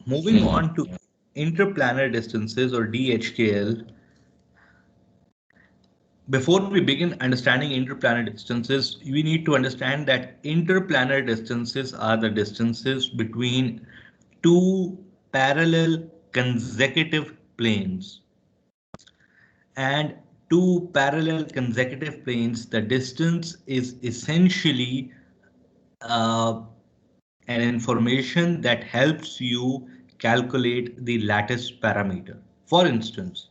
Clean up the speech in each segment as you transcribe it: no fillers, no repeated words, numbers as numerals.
moving on to interplanar distances or DHKL. Before we begin understanding interplanar distances, we need to understand that interplanar distances are the distances between two parallel consecutive planes. And two parallel consecutive planes, the distance is essentially uh, an information that helps you calculate the lattice parameter. For instance,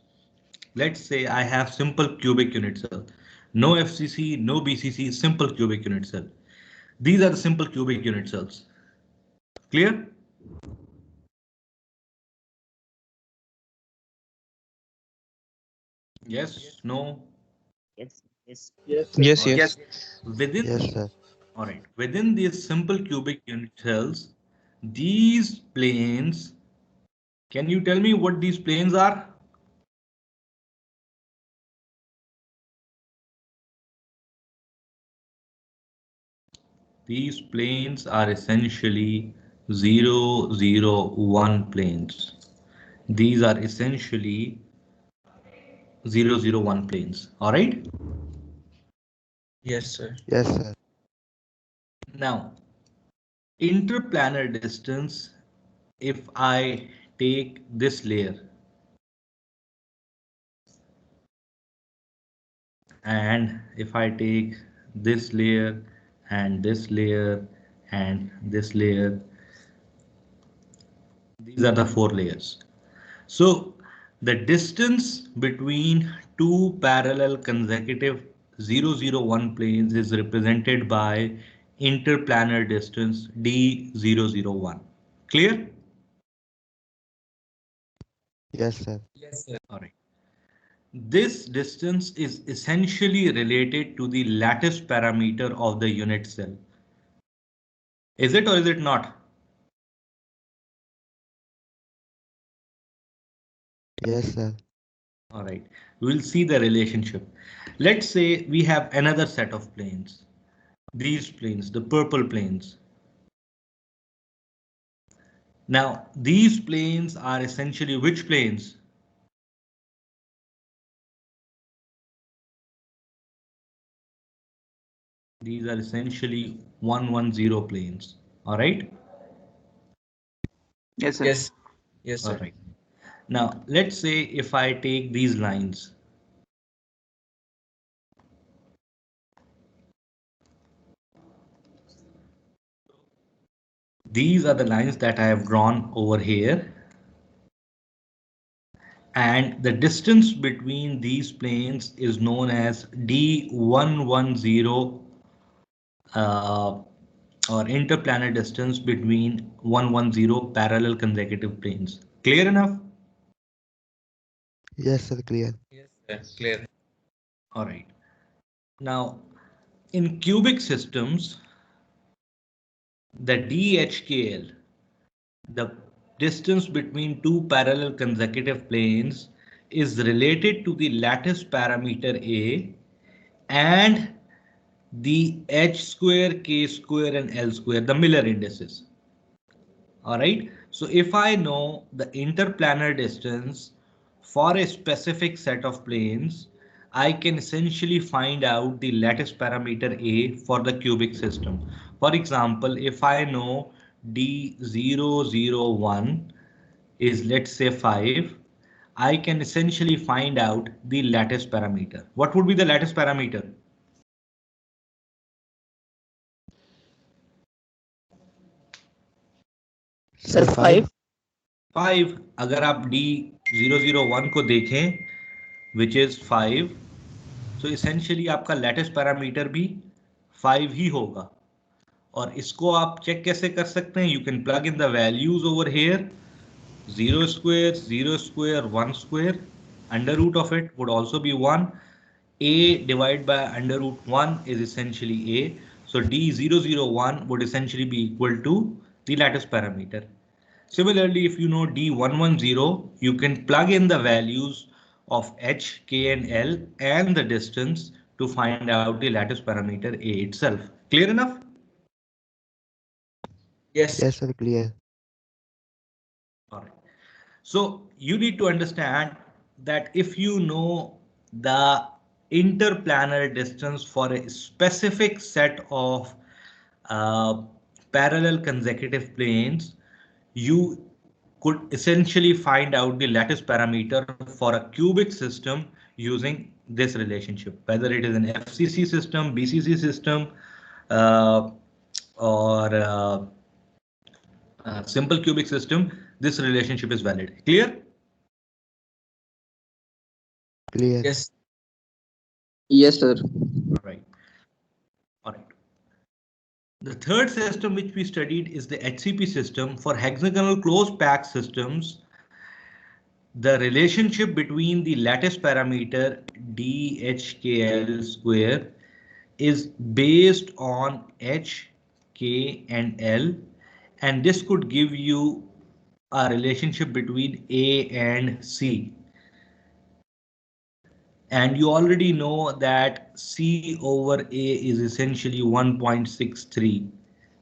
let's say I have simple cubic unit cell, no FCC, no BCC, simple cubic unit cell. These are the simple cubic unit cells. Clear? Yes, no. Yes, yes. Yes, sir. Yes, All right. yes. Within, Yes, sir. all right, within these simple cubic unit cells, these planes, can you tell me what these planes are? These planes are essentially 0, 0, 1 planes. These are essentially 0, 0, 1 planes. All right. Yes, sir. Yes, sir. Now, interplanar distance, if I take this layer and if I take this layer and this layer and this layer, these are the four layers. So the distance between two parallel consecutive 0, 0, 1 planes is represented by interplanar distance D001. Clear? Yes, sir. All right. This distance is essentially related to the lattice parameter of the unit cell. Is it or is it not? Yes, sir. All right. We'll see the relationship. Let's say we have another set of planes. These planes, the purple planes. Now, these planes are essentially which planes? These are essentially 110 planes. All right. Yes, sir. Yes. Yes, All sir. right. Now, let's say if I take these lines, these are the lines that I have drawn over here. And the distance between these planes is known as D110 or interplanar distance between 110 parallel consecutive planes. Clear enough? Yes, sir. Clear. Yes, sir. Clear. All right. Now, in cubic systems, the DHKL, the distance between two parallel consecutive planes, is related to the lattice parameter A and the h square, k square, and l square, the Miller indices. All right. So if I know the interplanar distance for a specific set of planes, I can essentially find out the lattice parameter A for the cubic system. For example, if I know D001 is, let's say, 5, I can essentially find out the lattice parameter. What would be the lattice parameter? Sir, Sir, 5. 5. 5. अगर आप D001 को देखें which is 5, so essentially आपका lattice parameter भी 5 ही होगा. और इसको आप चेक कैसे कर सकते हैं? You can plug in the values over here. 0 square, 0 square, 1 square. Under root of it would also be 1. A divided by under root 1 is essentially A. So D001 would essentially be equal to the lattice parameter. Similarly, if you know D110, you can plug in the values of H, K, and L and the distance to find out the lattice parameter A itself. Clear enough? Yes. Yes, sir. Clear. So you need to understand that if you know the interplanar distance for a specific set of uh, parallel consecutive planes, you could essentially find out the lattice parameter for a cubic system using this relationship, whether it is an FCC system, BCC system, uh, or simple cubic system. This relationship is valid. Clear? Clear. Yes. Yes, sir. All right. All right. The third system which we studied is the HCP system. For hexagonal closed pack systems, the relationship between the lattice parameter DHKL square is based on H, K, and L, and this could give you a relationship between A and C. And you already know that C over A is essentially 1.63.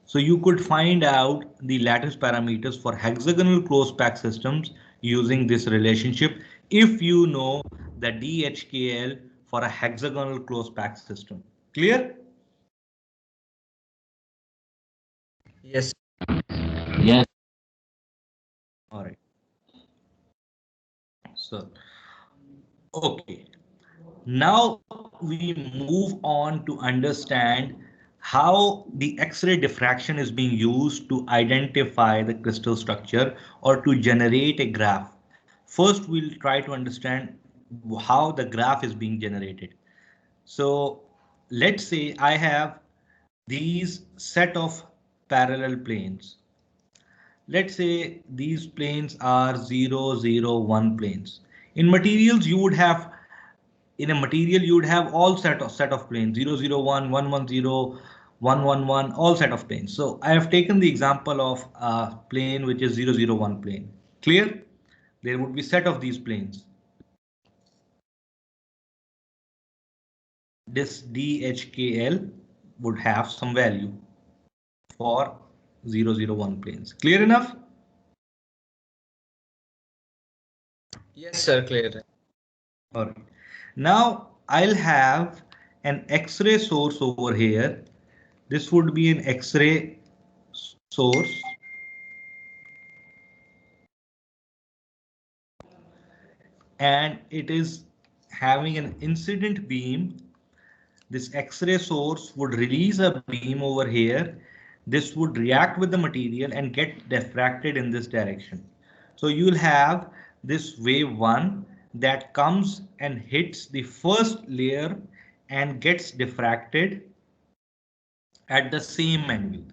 So you could find out the lattice parameters for hexagonal closed pack systems using this relationship if you know the DHKL for a hexagonal closed pack system. Clear? Yes. Yes. All right. So, okay. Now we move on to understand how the X-ray diffraction is being used to identify the crystal structure or to generate a graph. First, we'll try to understand how the graph is being generated. So let's say I have these set of parallel planes. Let's say these planes are 0, 0, 1 planes. In materials, you would have in a material you would have all set of planes 0, 0, 1, 1, 1, 0, 1, 1, 1, all set of planes. So I have taken the example of a plane which is 0, 0, 1 plane. Clear? There would be set of these planes. This DHKL would have some value for 0, 0, 1 planes. Clear enough? Yes, sir. Clear. All right. Now I'll have an X-ray source over here. This would be an X-ray source. And it is having an incident beam. This X-ray source would release a beam over here. This would react with the material and get diffracted in this direction. So you'll have this wave 1 that comes and hits the first layer and gets diffracted at the same angle.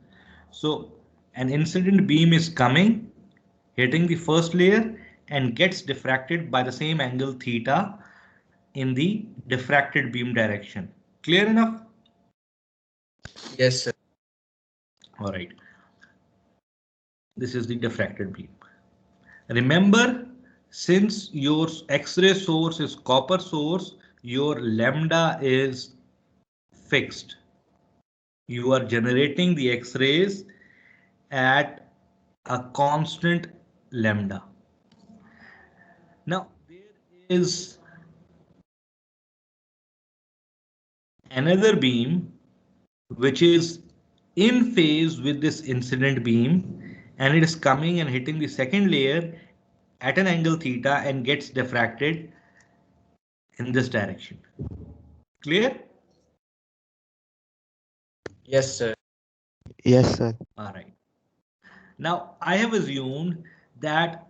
So an incident beam is coming, hitting the first layer and gets diffracted by the same angle theta in the diffracted beam direction. Clear enough? Yes, sir. All right. This is the diffracted beam. Remember, since your X-ray source is copper source, your lambda is fixed. You are generating the X-rays at a constant lambda. Now, there is another beam which is in phase with this incident beam, and it is coming and hitting the second layer at an angle theta and gets diffracted in this direction. Clear? Yes, sir. Yes, sir. All right. Now I have assumed that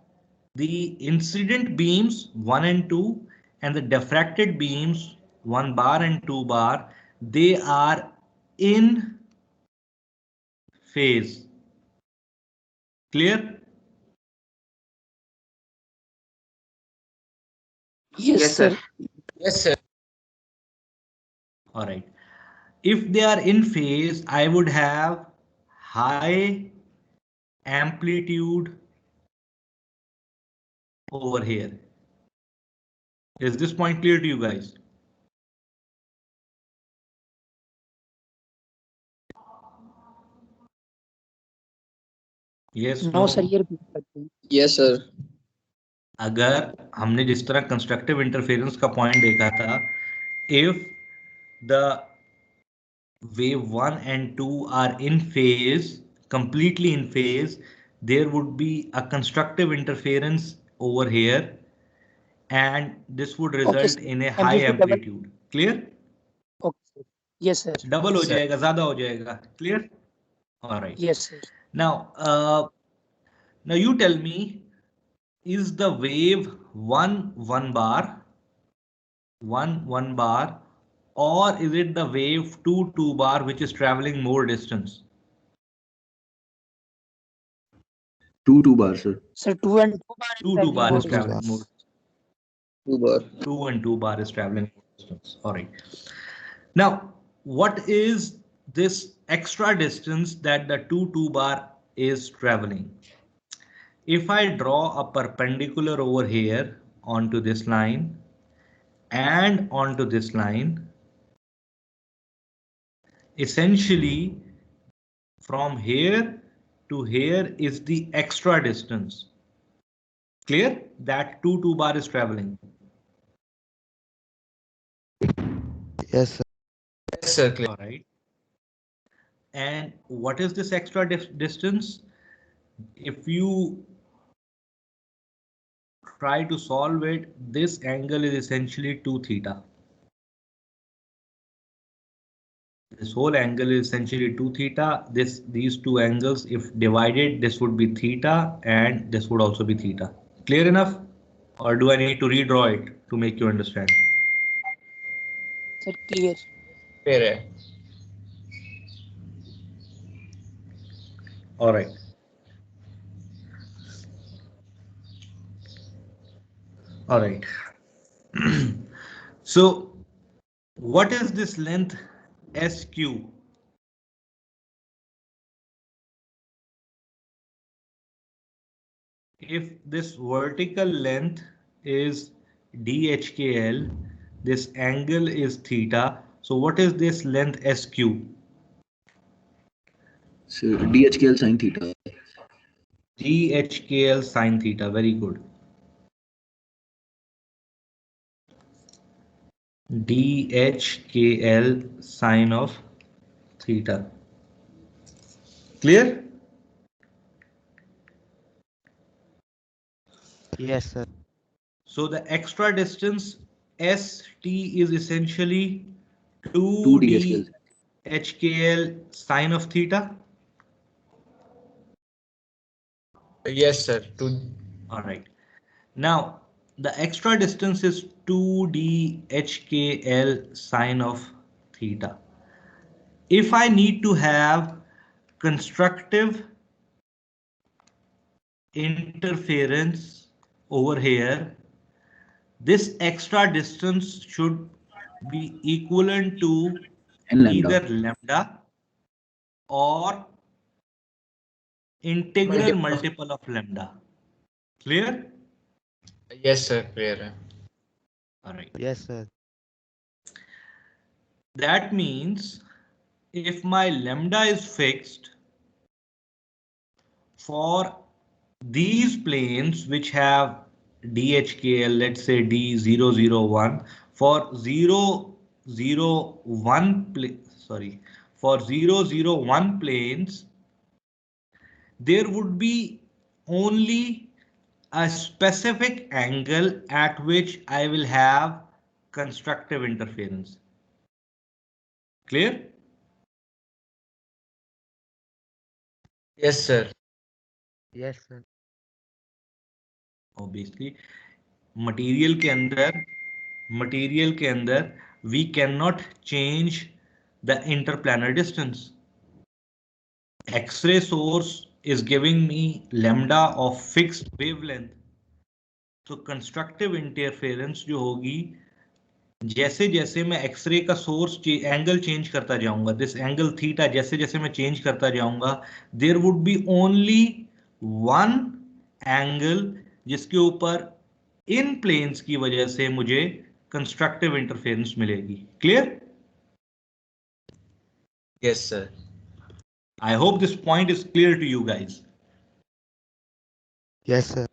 the incident beams 1 and 2 and the diffracted beams 1 bar and 2 bar, they are in phase. Clear? Yes, sir. Yes, sir. All right. If they are in phase, I would have high amplitude over here. Is this point clear to you guys? Yes, No, no? sir. Yes, sir. अगर हमने जिस तरह constructive interference का point देखा था, if the wave 1 and 2 are in phase, completely in phase, there would be a constructive interference over here, and this would Okay, result sir. in a high Amplitude double. amplitude. Clear? Okay, sir. Yes, sir. Double हो Sir. जाएगा, ज्यादा हो जाएगा. Clear? All right. Yes, sir. Now you tell me, is the wave 1 bar, 1 bar, or is it the wave 2 bar which is traveling more distance? 2 bar, sir. Sir, 2 and 2 bar is 2 traveling bar more is 2 traveling distance. more. 2 bar. 2 and 2 bar is traveling more distance. All right. Now, what is this extra distance that the 2 bar is traveling? If I draw a perpendicular over here onto this line and onto this line, essentially from here to here is the extra distance. Clear? That 2 bar is traveling. Yes, sir. Yes, sir. Clear. All right. And what is this extra distance? If you try to solve it, this angle is essentially 2 theta. This whole angle is essentially 2 theta. These two angles, if divided, this would be theta and this would also be theta. Clear enough? Or do I need to redraw it to make you understand? Sir, clear. Clear है. All right. All right. So what is this length SQ? If this vertical length is DHKL, this angle is theta. So what is this length SQ? So DHKL sin theta. DHKL sin theta. Very good. DHKL sin of theta. Clear? Yes, sir. So the extra distance ST is essentially 2 DHKL. DHKL sin of theta. Yes, sir. All right. Now the extra distance is 2DHKL sin of theta. If I need to have constructive interference over here, this extra distance should be equivalent to And lambda. either lambda or integral multiple of lambda. Clear? Yes, sir. Clear है. All right. Yes, sir. That means if my lambda is fixed for these planes which have DHKL, let's say D001, for 001 planes, there would be only a specific angle at which I will have constructive interference. Clear? Yes, sir. Yes, sir. Obviously, material के अंदर we cannot change the interplanar distance. X-ray source is giving me lambda of fixed wavelength. तो constructive interference जो होगी, जैसे जैसे मैं x ray का source angle change करता जाऊंगा, दिस एंगल थीटा जैसे जैसे मैं चेंज करता जाऊंगा, there would be only one angle जिसके ऊपर इन प्लेन्स की वजह से मुझे कंस्ट्रक्टिव इंटरफेरेंस मिलेगी. Clear? Yes, sir. I hope this point is clear to you guys. Yes, sir.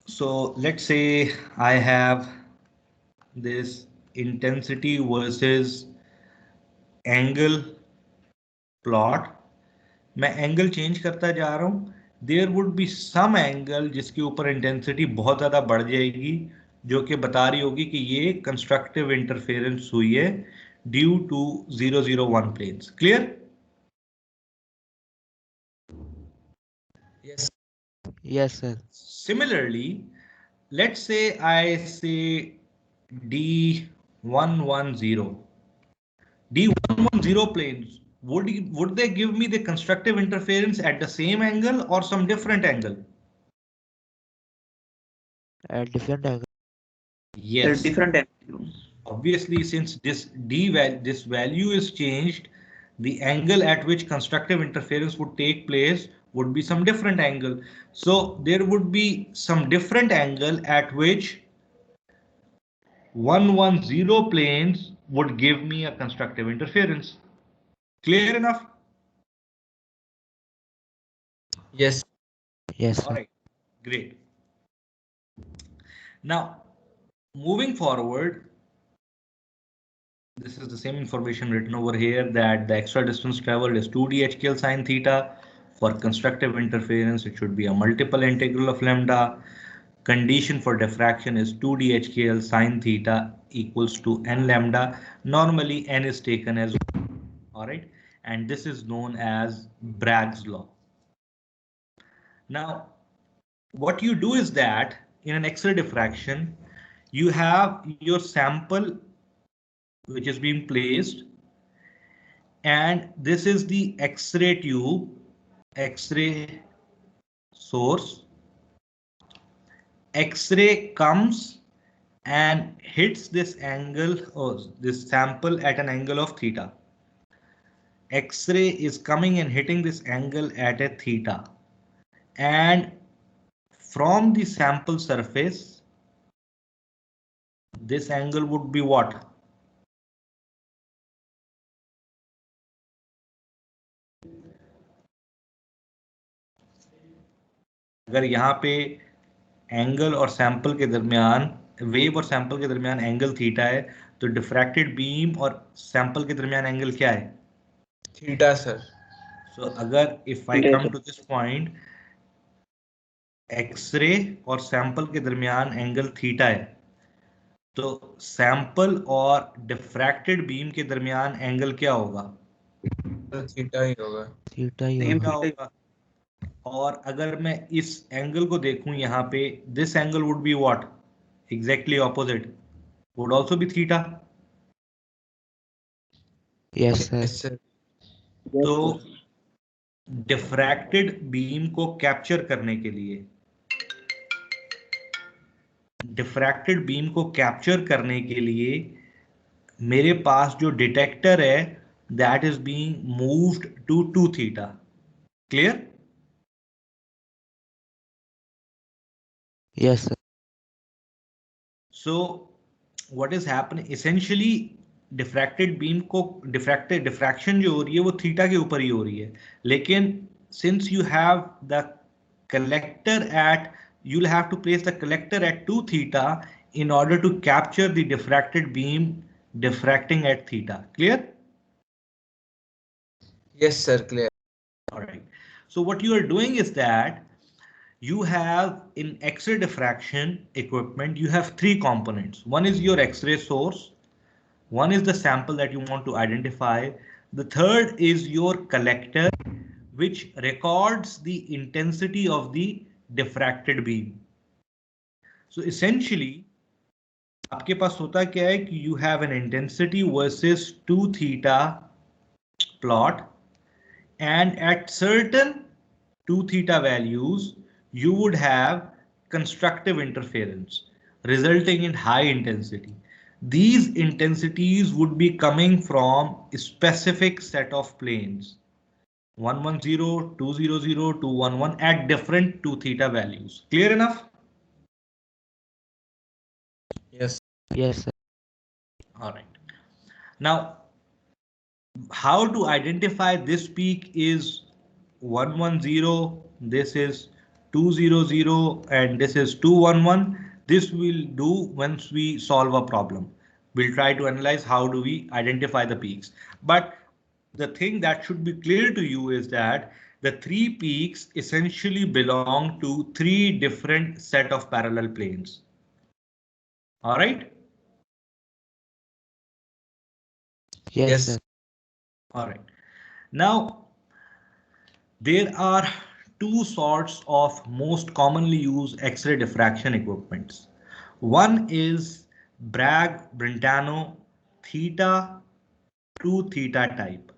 So let's say I have this intensity versus angle plot. मैं angle change करता जा रहा हूं. There would be some angle जिसके ऊपर intensity बहुत ज्यादा बढ़ जाएगी, जो कि बता रही होगी कि ये कंस्ट्रक्टिव इंटरफेरेंस हुई है due to 001 planes. Clear? Yes. Yes, sir. Similarly, let's say I say D110. D110 planes, would they give me the constructive interference at the same angle or some different angle? At different angle. Yes. Different angle. Obviously, since this value is changed, the angle at which constructive interference would take place would be some different angle. So there would be some different angle at which 110 planes would give me a constructive interference. Clear enough? Yes. Yes, All sir. right, great. Now, moving forward, this is the same information written over here that the extra distance traveled is 2d sine theta. For constructive interference, it should be a multiple integral of lambda. Condition for diffraction is 2d sine theta equals to n lambda. Normally, n is taken as 1. All right, and this is known as Bragg's law. Now, what you do is that in an X-ray diffraction, you have your sample which is being placed, and this is the X-ray tube, X-ray source. X-ray comes and hits this angle or this sample at an angle of theta. X-ray is coming and hitting this angle at a theta, and from the sample surface, this angle would be what? अगर यहाँ पे angle और sample के दरमियान, wave और sample के दरमियान angle theta है, तो डिफ्रैक्टेड बीम और सैंपल के दरमियान एंगल क्या है? Theta, sir. सो अगर if I come to this point, X-ray और सैंपल के दरमियान एंगल थीटा है, तो सैंपल और डिफ्रैक्टेड बीम के दरमियान एंगल क्या होगा? Theta ही होगा. Theta ही थीटा होगा. होगा. और अगर मैं इस एंगल को देखूं यहाँ पे, this angle would be what? Exactly opposite, would also be theta. Yes, sir. Yes, sir. तो डिफ्रैक्टेड बीम को कैप्चर करने के लिए, डिफ्रैक्टेड बीम को कैप्चर करने के लिए मेरे पास जो डिटेक्टर है, that is being moved to 2 theta. Clear? Yes, sir. So what is happening essentially, diffracted beam को डिफ्रैक्शन जो हो रही है वो थीटा के ऊपर ही हो रही है, लेकिन since you have the collector at, you'll have to place the collector at 2 theta in order to capture the diffracted beam diffracting at theta. Clear? Yes, sir. Clear. All right. So what you are doing is that you have in X-ray diffraction equipment, you have 3 components. One is your X-ray source. One is the sample that you want to identify. The third is your collector, which records the intensity of the diffracted beam. So essentially, आपके पास होता क्या है कि you have an intensity versus 2 theta plot, and at certain 2 theta values, you would have constructive interference resulting in high intensity. These intensities would be coming from a specific set of planes. 110, 200, 211 at different 2 theta values. Clear enough? Yes. Yes, sir. All right. Now, how to identify this peak is 110, this is 200 and this is 211. This we'll do once we solve a problem. We'll try to analyze how do we identify the peaks. But the thing that should be clear to you is that the three peaks essentially belong to three different set of parallel planes. All right. Yes, Yes. sir. All right. Now, there are two sorts of most commonly used X-ray diffraction equipments. One is Bragg-Brentano theta to theta type.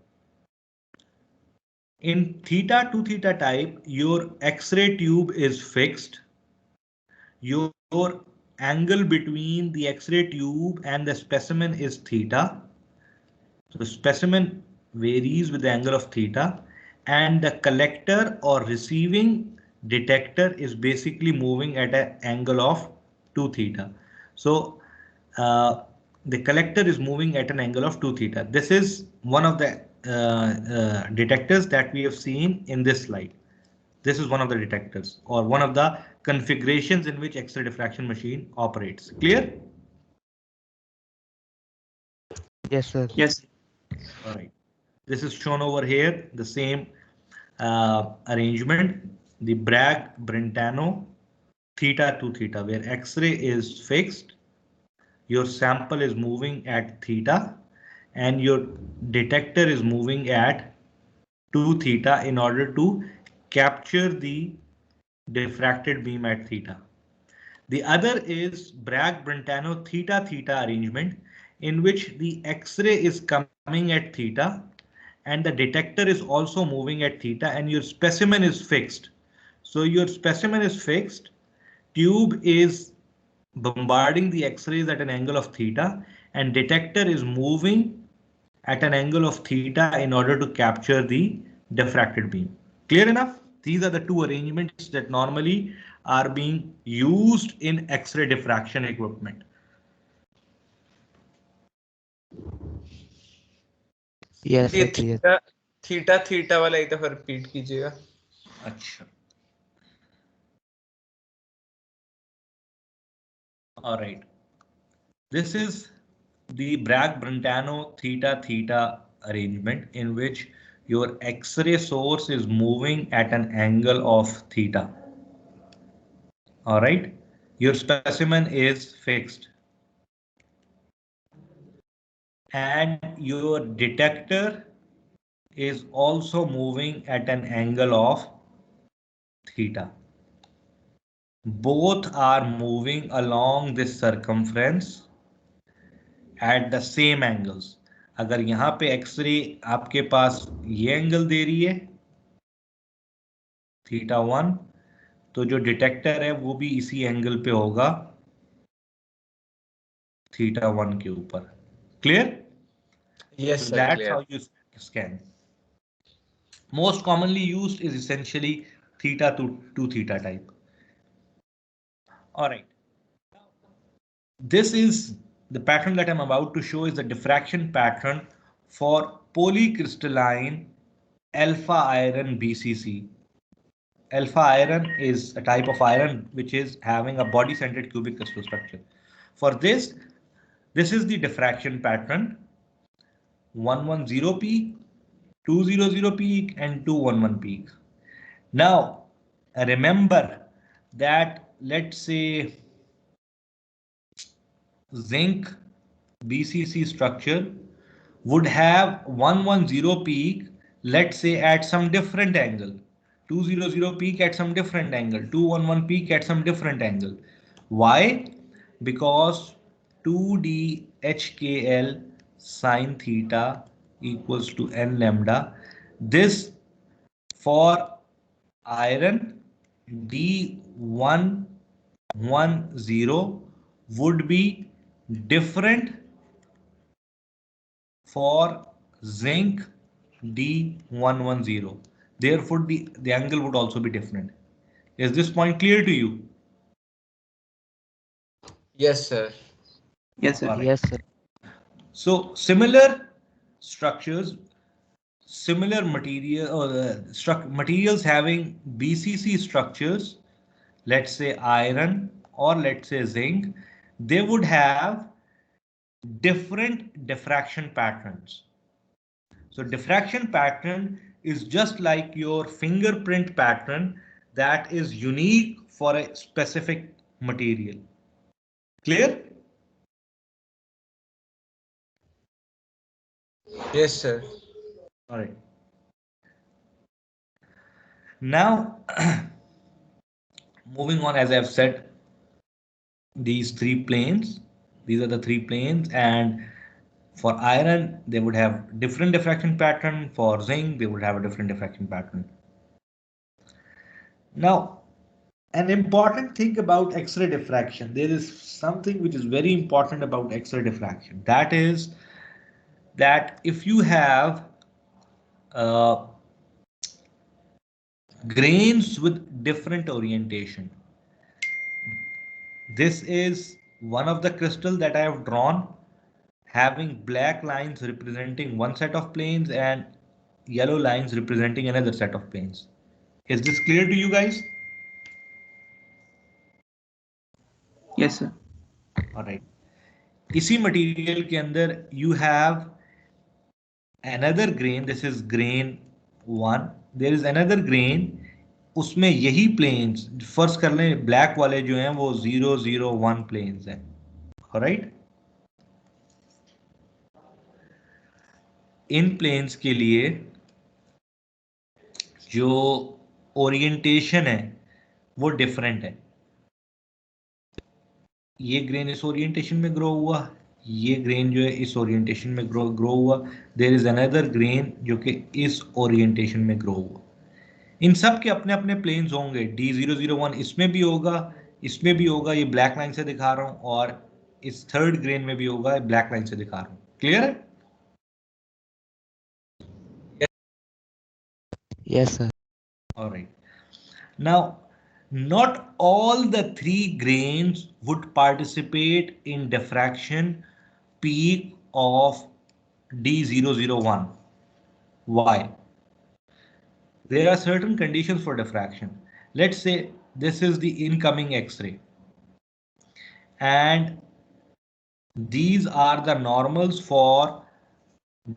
In theta to theta type, your X-ray tube is fixed. Your angle between the X-ray tube and the specimen is theta. So the specimen varies with the angle of theta, and the collector or receiving detector is basically moving at an angle of 2 theta. So the collector is moving at an angle of 2 theta. This is one of the detectors that we have seen in this slide. This is one of the detectors or one of the configurations in which X-ray diffraction machine operates. Clear? Yes, sir. Yes. All right. This is shown over here, the same arrangement, the Bragg-Brentano theta to theta, where X-ray is fixed, your sample is moving at theta, and your detector is moving at 2 theta in order to capture the diffracted beam at theta. The other is Bragg-Brentano theta theta arrangement, in which the X-ray is coming at theta and the detector is also moving at theta and your specimen is fixed. So your specimen is fixed, tube is bombarding the X-rays at an angle of theta and detector is moving at an angle of theta in order to capture the diffracted beam. Clear enough? These are the two arrangements that normally are being used in X-ray diffraction equipment. Yes, ये sir. Clear. Theta theta वाला एक दफा repeat कीजिएगा. अच्छा. All right. This is the Bragg-Brentano theta theta arrangement in which your X-ray source is moving at an angle of theta. All right. Your specimen is fixed. And your detector is also moving at an angle of theta. Both are moving along this circumference at the same angles. अगर यहाँ पे x ray आपके पास ये angle दे रही है theta 1, तो जो detector है वो भी इसी एंगल पे होगा थीटा 1 के ऊपर. Clear? Yes, So sir. that's Clear. how you scan. Most commonly used is essentially theta to theta type. All right. This is the pattern that I'm about to show is the diffraction pattern for polycrystalline alpha iron BCC. Alpha iron is a type of iron which is having a body-centered cubic crystal structure. For this is the diffraction pattern 110 peak, 200 peak and 211 peak. Now remember that let's say zinc BCC structure would have 110 peak, let's say at some different angle, 200 peak at some different angle, 211 peak at some different angle. Why? Because 2D_HKL sine theta equals to n lambda. This for iron D110 would be different for zinc D110. Therefore, the angle would also be different. Is this point clear to you? Yes, sir. Yes, sir. All right. Yes, sir. So similar structures, similar material or materials having BCC structures let's say iron or let's say zinc, they would have different diffraction patterns. So diffraction pattern is just like your fingerprint pattern that is unique for a specific material. Clear? Yes, sir. All right. Now, moving on, as I've said, these three planes, these are the three planes, and for iron, they would have different diffraction pattern. For zinc, they would have a different diffraction pattern. Now, an important thing about X-ray diffraction, there is something which is very important about X-ray diffraction. That is that if you have grains with different orientation, this is one of the crystal that I have drawn having black lines representing one set of planes and yellow lines representing another set of planes. Is this clear to you guys? Yes, sir. All right. इसी material के अंदर you have another grain. This is grain 1. There is another grain. उसमें यही planes first कर लें black वाले जो हैं वो 001 planes हैं. All right. इन planes के लिए जो ओरिएंटेशन है वो डिफरेंट है. ये ग्रेन इस ओरिएंटेशन में ग्रो हुआ, ये ग्रेन जो है इस ओरिएंटेशन में ग्रो हुआ. देयर इज अनदर ग्रेन जो कि इस ओरिएंटेशन में ग्रो हुआ. इन सब के अपने अपने प्लेन्स होंगे. D001 इसमें भी होगा, इसमें भी होगा, ये ब्लैक लाइन से दिखा रहा हूं, और इस थर्ड ग्रेन में भी होगा, ब्लैक लाइन से दिखा रहा हूं. क्लियर है? Yes, sir. All right. Now, not all the three grains would participate in diffraction peak of D001. Why? There are certain conditions for diffraction. Let's say this is the incoming X-ray, and these are the normals for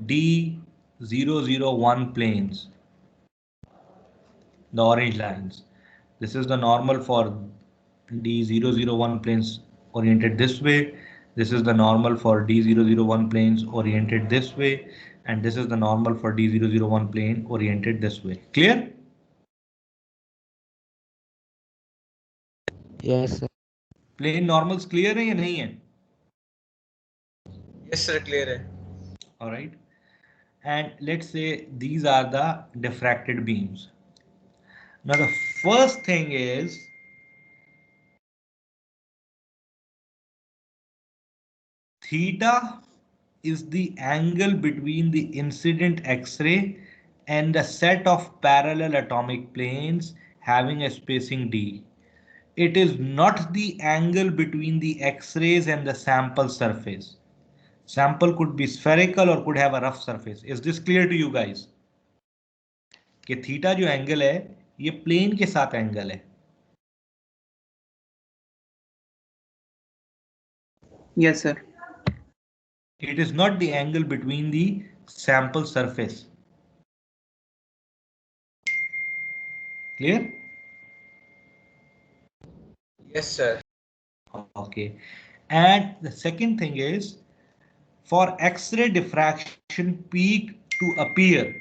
D001 planes, the orange lines. This is the normal for D001 planes oriented this way. This is the normal for D001 planes oriented this way. And this is the normal for D001 plane oriented this way. Clear? Yes, sir. Plane normals clear है या नहीं है? Yes, sir. Clear है. All right. And let's say these are the diffracted beams. Now the first thing is theta is the angle between the incident X-ray and the set of parallel atomic planes having a spacing d. It is not the angle between the X-rays and the sample surface. Sample could be spherical or could have a rough surface. Is this clear to you guys? कि theta जो angle है ये plane के साथ angle है. Yes, sir. It is not the angle between the sample surface. Clear? Yes, sir. Okay. And the second thing is, for X-ray diffraction peak to appear,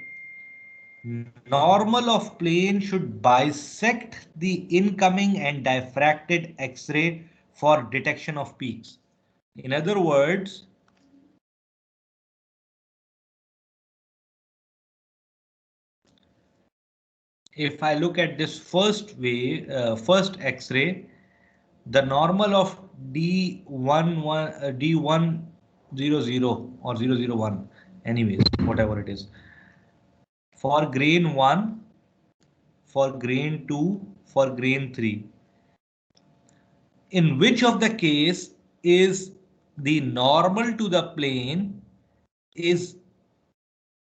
normal of plane should bisect the incoming and diffracted X-ray for detection of peaks. In other words, if I look at this first X-ray, the normal of D100 or 001, anyways, whatever it is, for grain 1, for grain 2, for grain 3. In which of the case is the normal to the plane is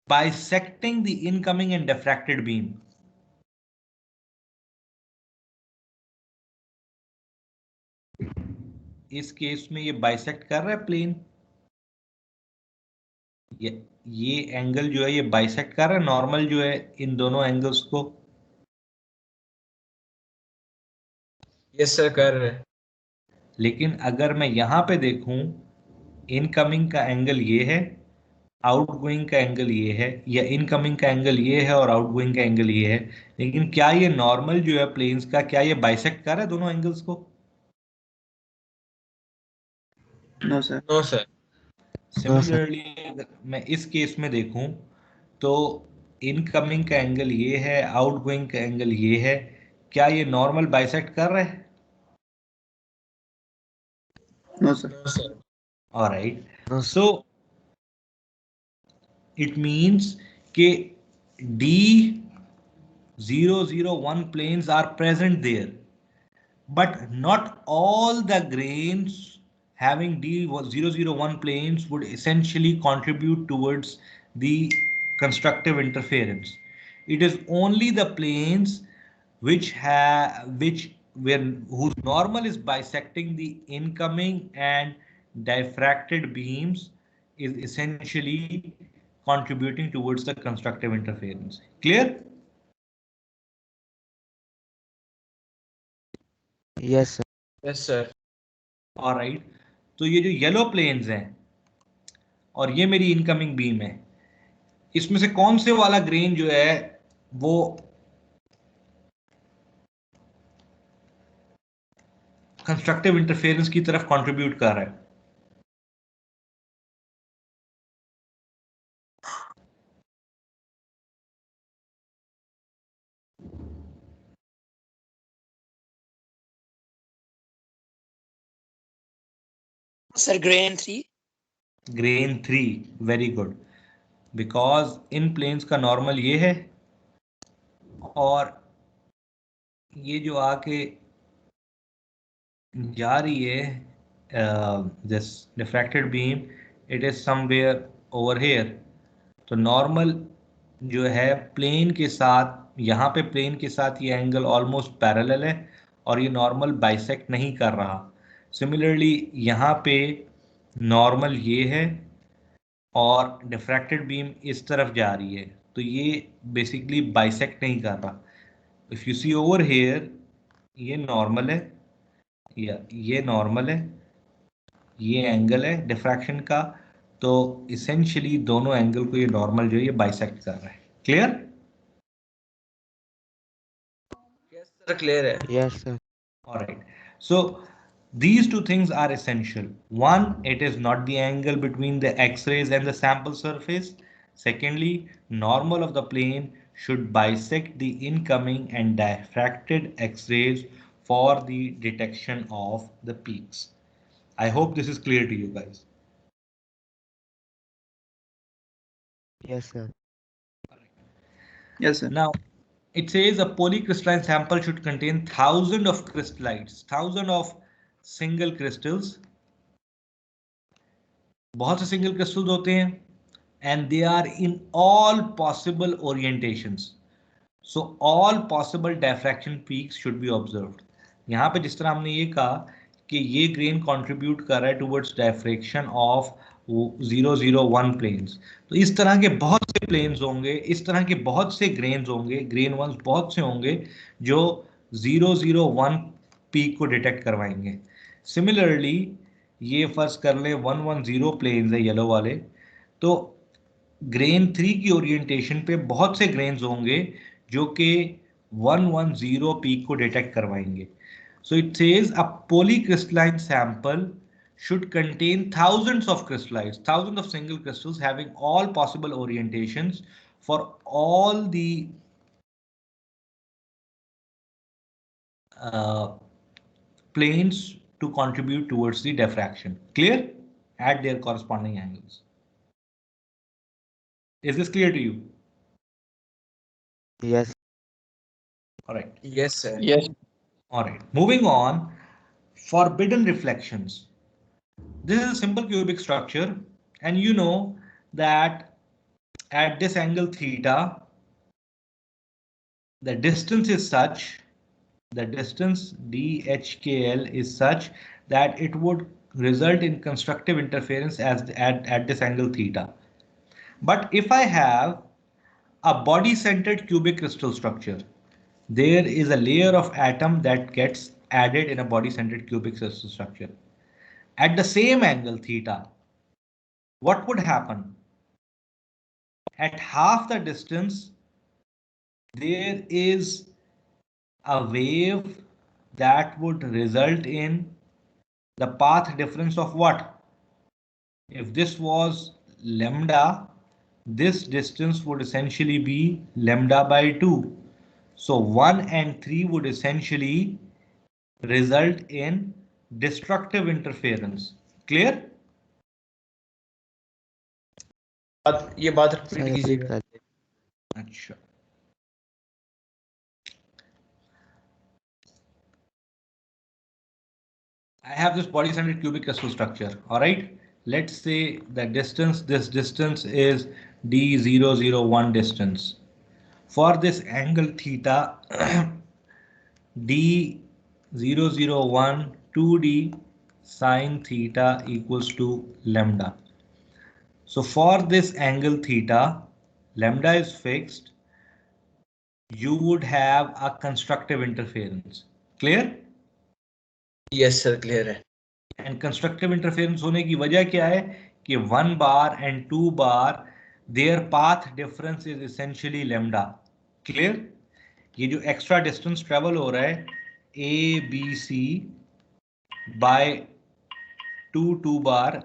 bisecting the incoming and diffracted beam? इस case में ये bisect कर रहा है plane, ये angle जो है ये बाइसेक्ट कर रहा है नॉर्मल जो है इन दोनों एंगल्स को। यस सर कर रहे हैं। लेकिन अगर मैं यहां पे देखूं, इनकमिंग का एंगल ये है, आउटगोइंग का एंगल ये है, या इनकमिंग का एंगल ये है और आउटगोइंग का एंगल ये है, लेकिन क्या ये नॉर्मल जो है प्लेन्स का, क्या ये बाइसेक्ट कर रहा है दोनों एंगल्स को? No sir. No sir. Similarly अगर मैं इस केस में देखूं तो इनकमिंग का एंगल ये है, आउटगोइंग का एंगल ये है, क्या ये नॉर्मल बाइसेक्ट कर रहा है? No sir. No sir. Alright, No, so it means कि D001 planes are present there, but not all the grains having D001 planes would essentially contribute towards the constructive interference. It is only the planes which where whose normal is bisecting the incoming and diffracted beams is essentially contributing towards the constructive interference. Clear? yes, sir. Yes sir. Alright, तो ये जो yellow planes हैं और ये मेरी incoming beam है, इसमें से कौन से वाला ग्रेन जो है वो कंस्ट्रक्टिव इंटरफेरेंस की तरफ कंट्रीब्यूट कर रहा है? Sir, grain 3. Grain 3, very good, because इन प्लेन्स का नॉर्मल ये है और ये जो आके जा रही है this diffracted beam, it is somewhere over here. तो नॉर्मल जो है प्लेन के साथ, यहाँ पे प्लेन के साथ ये एंगल ऑलमोस्ट पैरेलल है और ये नॉर्मल बाइसेक्ट नहीं कर रहा। सिमिलरली यहाँ पे नॉर्मल ये है और डिफ्रैक्टेड बीम इस तरफ जा रही है, तो ये बेसिकली बाइसेक्ट नहीं कर रहा। If you see over here, ये नॉर्मल है या ये नॉर्मल है, ये एंगल है डिफ्रैक्शन का, तो इसेंशियली दोनों एंगल को ये नॉर्मल जो है ये बाइसेक्ट कर रहा है। क्लियर? यस सर क्लियर है। Yes, sir. All right. So these two things are essential. One, it is not the angle between the X-rays and the sample surface. Secondly, normal of the plane should bisect the incoming and diffracted X-rays for the detection of the peaks. I hope this is clear to you guys. Yes, sir. Yes, sir. Now, it says a polycrystalline sample should contain thousands of crystallites, thousands of single crystals. बहुत से single crystals होते हैं and they are in all possible orientations. So all possible diffraction peaks should be observed. यहाँ पे जिस तरह हमने ये कहा कि ये ग्रेन कंट्रीब्यूट कर रहा है टुवर्ड्स डायफ्रेक्शन ऑफ 001 प्लेन्स, तो इस तरह के बहुत से प्लेन्स होंगे, इस तरह के बहुत से ग्रेन्स होंगे, ग्रेन वंस बहुत से होंगे जो 001 पीक को डिटेक्ट करवाएंगे। सिमिलरली ये फर्स्ट कर लें 110 प्लेन्स है येलो वाले, तो ग्रेन 3 की ओरिएंटेशन पे बहुत से ग्रेन्स होंगे जो कि 110 पीक को डिटेक्ट करवाएंगे। So it says a polycrystalline sample should contain thousands of crystallites, thousands of single crystals having all possible orientations for all the planes to contribute towards the diffraction. Clear? At their corresponding angles. Is this clear to you? Yes. All right. Yes sir. Yes. All right. Moving on, forbidden reflections. This is a simple cubic structure, and you know that at this angle theta, the distance is such, the distance DHKL is such that it would result in constructive interference at this angle theta. But if I have a body-centered cubic crystal structure, there is a layer of atom that gets added in a body-centered cubic crystal structure. At the same angle theta, what would happen? At half the distance, there is a wave that would result in the path difference of what? If this was lambda, this distance would essentially be lambda by 2. So 1 and 3 would essentially result in destructive interference. Clear? ये बात sir repeat repeat कीजिएगा. कर. अच्छा. I have this body-centered cubic crystal structure. All right. Let's say the distance, this distance is D001 distance. For this angle theta, D001 2D sine theta equals to lambda. So for this angle theta, lambda is fixed. You would have a constructive interference. Clear? Yes sir, clear है. And constructive interference होने की वजह क्या है कि 1 बार and 2 बार their path difference is essentially lambda. Clear? ये जो एक्स्ट्रा डिस्टेंस ट्रेवल हो रहा है ए बी सी बाय 2 बार,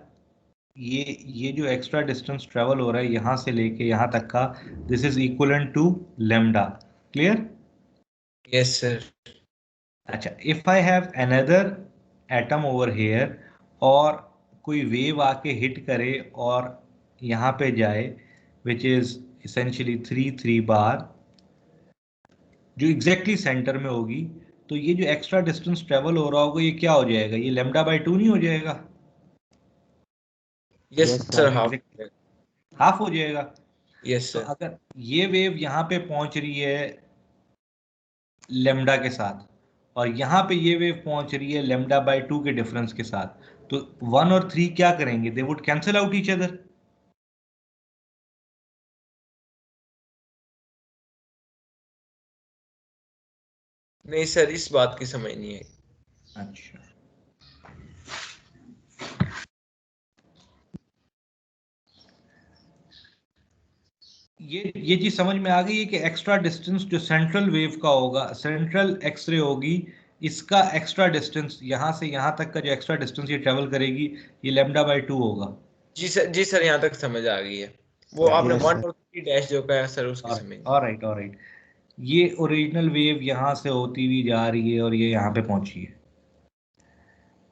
ये जो एक्स्ट्रा डिस्टेंस ट्रेवल हो रहा है यहां से लेके यहां तक का, this is equivalent to lambda. Clear? Yes sir. अच्छा, if I have another atom over here और कोई वेव आके हिट करे और यहाँ पे जाए विच इज इसेंशियली 3 बार, जो एग्जैक्टली सेंटर में होगी, तो ये जो एक्स्ट्रा डिस्टेंस ट्रेवल हो रहा होगा ये क्या हो जाएगा? ये लैम्डा बाय 2 नहीं हो जाएगा? Yes Yes, sir, sir. half. Half हो जाएगा. Yes तो sir. अगर ये वेव यहाँ पे पहुंच रही है लैम्डा के साथ और यहाँ पे ये वेव पहुंच रही है लैम्डा बाय 2 के डिफरेंस के साथ, तो 1 और 3 क्या करेंगे? They would cancel out each other. नहीं सर, इस बात की समझ नहीं है. अच्छा, ये चीज समझ में आ गई है कि एक्स्ट्रा डिस्टेंस जो सेंट्रल वेव का होगा, सेंट्रल एक्सरे होगी, इसका एक्स्ट्रा डिस्टेंस यहाँ से यहाँ तक का जो एक्स्ट्रा डिस्टेंस ये ट्रेवल करेगी ये लैम्डा बाय 2 होगा. जी सर, यहाँ तक समझ आ गई है. वो आपने Yes, 1 sir. और 3 डैश जो कहा सर उसकी समझ. ऑलराइट. ये ओरिजिनल वेव यहाँ से होती हुई जा रही है और ये यहाँ पे पहुंची है.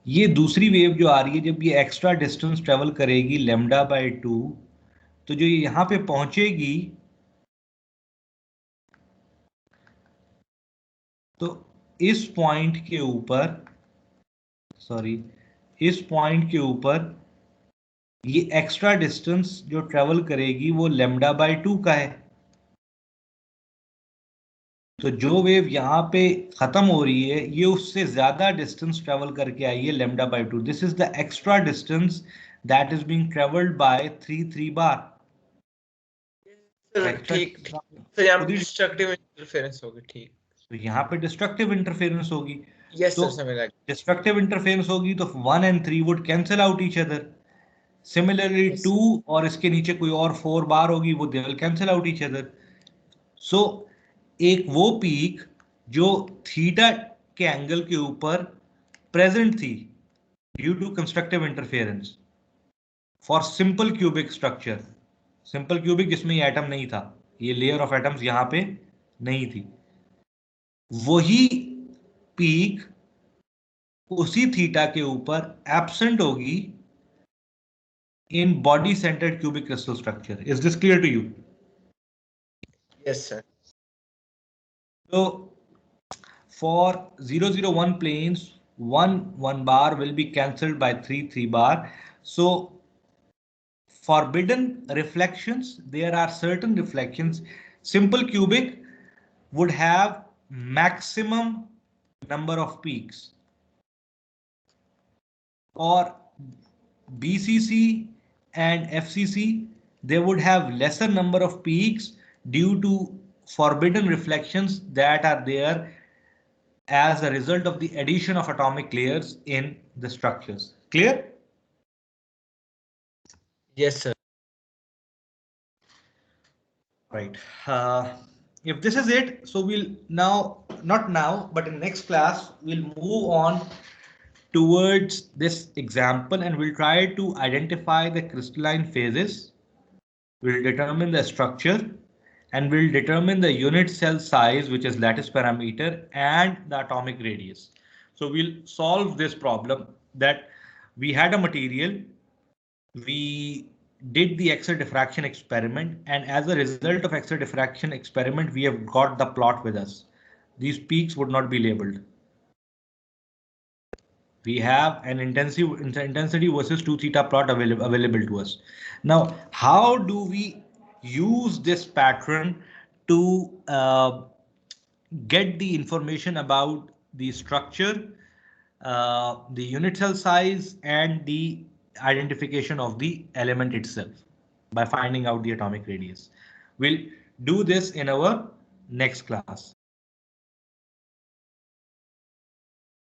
ये दूसरी वेव जो आ रही है, जब ये एक्स्ट्रा डिस्टेंस ट्रेवल करेगी लैम्डा बाय 2, तो जो ये यहाँ पे पहुंचेगी तो इस पॉइंट के ऊपर ये एक्स्ट्रा डिस्टेंस जो ट्रेवल करेगी वो लैम्डा बाय 2 का है. तो जो वेव यहाँ पे खत्म हो रही है ये उससे ज्यादा डिस्टेंस ट्रेवल करके आई है lambda by 2. This is the extra distance that is being travelled by 3 बार. ठीक. सर यहाँ पे डिस्ट्रक्टिव इंटरफेरेंस होगी. ठीक. तो यहाँ पे डिस्ट्रक्टिव इंटरफेरेंस होगी. यस तो सर, समझ आ गया. डिस्ट्रक्टिव इंटरफेरेंस होगी तो 1 and 3 would cancel out each other. Similarly Yes. 2 और इसके नीचे कोई और 4 बार होगी, वो they will cancel out each other. So एक वो पीक जो थीटा के एंगल के ऊपर प्रेजेंट थी due to constructive interference for simple cubic structure, simple cubic जिसमें ये एटम नहीं था, ये लेयर ऑफ एटम्स यहां पे नहीं थी, वही पीक उसी थीटा के ऊपर एब्सेंट होगी in body centered cubic crystal structure. Is this clear to you? Yes sir. So for 001 planes, 1 bar will be cancelled by 3 bar. So forbidden reflections, there are certain reflections. Simple cubic would have maximum number of peaks. or BCC and FCC, they would have lesser number of peaks due to forbidden reflections that are there as a result of the addition of atomic layers in the structures. Clear? Yes, sir. Right. If this is it, so we'll now, not now, but in next class, we'll move on towards this example and we'll try to identify the crystalline phases. We'll determine the structure and we'll determine the unit cell size, which is lattice parameter, and the atomic radius. So we'll solve this problem that we had a material, we did the X-ray diffraction experiment, and as a result of X-ray diffraction experiment, we have got the plot with us. These peaks would not be labeled. We have an intensity versus 2 theta plot available to us. Now, how do we use this pattern to get the information about the structure, the unit cell size, and the identification of the element itself by finding out the atomic radius? We'll do this in our next class.